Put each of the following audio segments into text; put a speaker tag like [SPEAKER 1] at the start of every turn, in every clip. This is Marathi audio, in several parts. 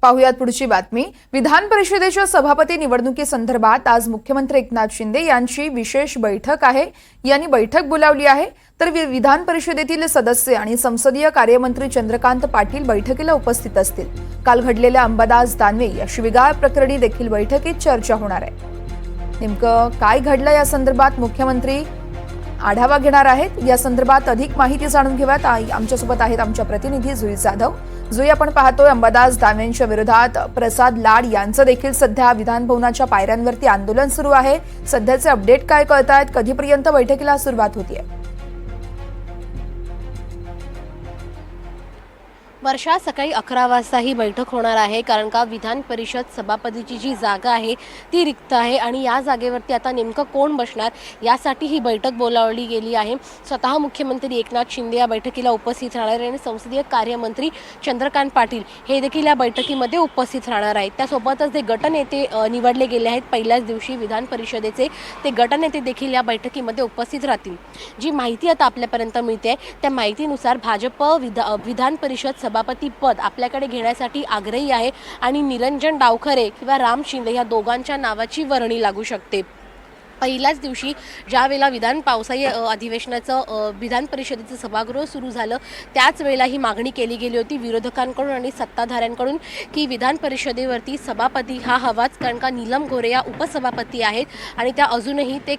[SPEAKER 1] पाहुयात पुढची बातमी। विधान परिषदेच्या सभापती निवडणुकीसंदर्भात आज मुख्यमंत्री एकनाथ शिंदे यांची विशेष बैठक आहे। यांनी बैठक बोलावली आहे। तर विधान परिषदेतील सदस्य आणि संसदीय कार्यमंत्री चंद्रकांत पाटील बैठकीला उपस्थित असतील। काल घडलेल्या अंबादास दानवे या शिवीगाळ प्रकरणी देखील बैठकीत चर्चा होणार आहे। नेमकं काय घडलं या संदर्भात मुख्यमंत्री आढावा घेणार आहेत। या संदर्भात अधिक माहिती जाणून घेऊयात। आमच्यासोबत आहेत आमच्या प्रतिनिधी जुई जाधव। जुई, आपण पाहतोय अंबादास दानवेंच्या विरोधात प्रसाद लाड यांचं देखील सध्या विधान भवनाच्या पायऱ्यांवरती आंदोलन सुरू आहे। सध्याचे अपडेट काय कळतायत? कधीपर्यंत बैठकीला सुरुवात होतीये?
[SPEAKER 2] वर्षा, सकाळी 11 वाजता ही बैठक होणार आहे, कारण का विधान परिषद सभापतीची जी जागा आहे ती रिक्त आहे आणि या जागेवरती आता नेमकं कोण बसणार यासाठी ही बैठक बोलावली गेली आहे। स्वतः मुख्यमंत्री एकनाथ शिंदे या बैठकीला उपस्थित राहणार आणि संसदीय कार्यमंत्री चंद्रकांत पाटील हे देखील या बैठकीमध्ये उपस्थित राहणार आहेत। त्यासोबतच जे गटनेते निवडले गेले आहेत पहिल्याच दिवशी विधान परिषदेचे, ते गटनेते देखील या बैठकीमध्ये उपस्थित राहतील। जी माहिती आता आपल्यापर्यंत मिळते त्या माहितीनुसार भाजप विधान परिषद सभापती पद आपल्याकडे घेण्यासाठी आग्रही आहे आणि निरंजन डावखरे किंवा राम शिंदे या दोघांच्या नावाची वर्णी लागू शकते। पहिल्याच दिवशी ज्या वेळेला पावसाळी अधिवेशनाचं विधान परिषदेचं सभागृह सुरू झालं त्याच वेळेला ही मागणी केली गेली होती विरोधकांकडून आणि सत्ताधाऱ्यांकडून की विधान परिषदेवरती सभापती हा हवाच, कारण का नीलम गोरे या उपसभापती आहेत आणि त्या अजूनही ते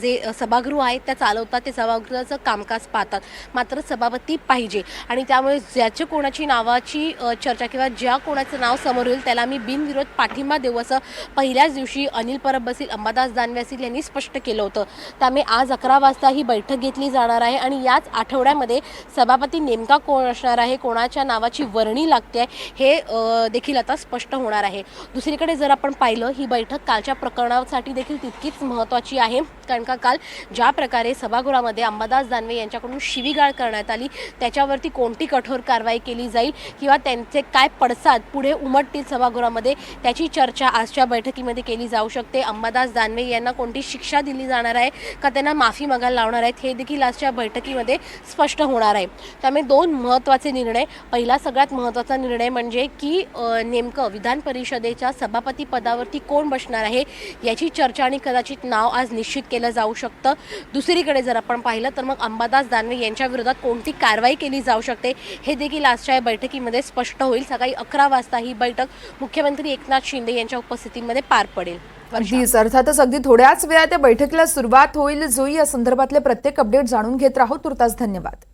[SPEAKER 2] जे सभागृह आहेत त्या चालवतात, ते सभागृहाचं कामकाज पाहतात, मात्र सभापती पाहिजे आणि त्यामुळे ज्याच्या कोणाची नावाची चर्चा किंवा ज्या कोणाचं नाव समोर येईल त्याला मी बिनविरोध पाठिंबा देऊ असं पहिल्याच दिवशी अनिल परब असतील, अंबादास दानवे यांनी स्पष्ट केलं होतं। त्यामुळे आज 11 वाजता ही बैठक घेतली जाणार आहे आणि याच आठवड्यामध्ये सभापती नेमका कोण असणार आहे, कोणाच्या नावाची वर्णी लागते हे देखील आता स्पष्ट होणार आहे। दुसरीकडे जर आपण पाहिलं ही बैठक कालच्या प्रकरणासाठी देखील तितकीच महत्त्वाची आहे, कारण का काल ज्या प्रकारे सभागृहामध्ये अंबादास दानवे यांच्याकडून शिवीगाळ करण्यात आली त्याच्यावरती कोणती कठोर कारवाई केली जाईल किंवा त्यांचे काय पडसाद पुढे उमटतील सभागृहामध्ये त्याची चर्चा आजच्या बैठकीमध्ये केली जाऊ शकते। अंबादास दानवे यांना कोणती शिक्षा दिली जाणार आहे का त्यांना माफी मागायला लावणार आहेत हे देखील आजच्या बैठकीमध्ये स्पष्ट होणार आहे। त्यामुळे दोन महत्त्वाचे निर्णय। पहिला सगळ्यात महत्त्वाचा निर्णय म्हणजे की नेमकं विधान परिषदेच्या सभापती पदावरती कोण बसणार आहे याची चर्चा आणि कदाचित नाव आज निश्चित केलं जाऊ शकतं। दुसरीकडे जर आपण पाहिलं तर मग अंबादास दानवे यांच्या विरोधात कोणती कारवाई केली जाऊ शकते हे देखील आजच्या बैठकीमध्ये स्पष्ट होईल। सकाळी 11 वाजता ही बैठक मुख्यमंत्री एकनाथ शिंदे यांच्या उपस्थितीमध्ये पार पडेल।
[SPEAKER 1] अर्थातच अगदी थोड्याच वेळात त्या बैठकीला सुरुवात होईल। जुई, या संदर्भातले प्रत्येक अपडेट जाणून घेत राहू। तुर्तास धन्यवाद।